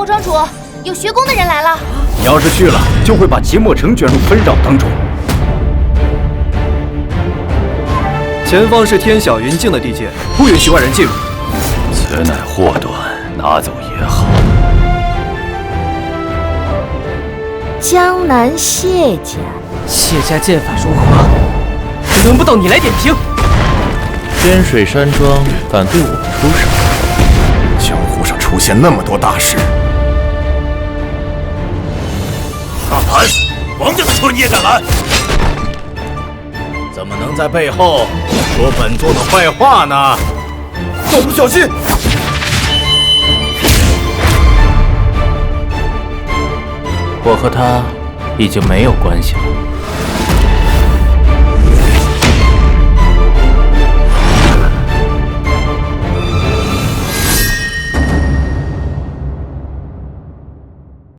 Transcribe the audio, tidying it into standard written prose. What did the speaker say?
莫庄主，有学宫的人来了。你要是去了，就会把即墨城卷入纷扰当中。前方是天晓云境的地界，不允许外人进入。此乃祸端，拿走也好。江南谢家，谢家剑法如何？轮不到你来点评。天水山庄敢对我们出手？江湖上出现那么多大事，大盘，王家的车你也敢拦？怎么能在背后说本座的坏话呢？走路小心！我和他已经没有关系了。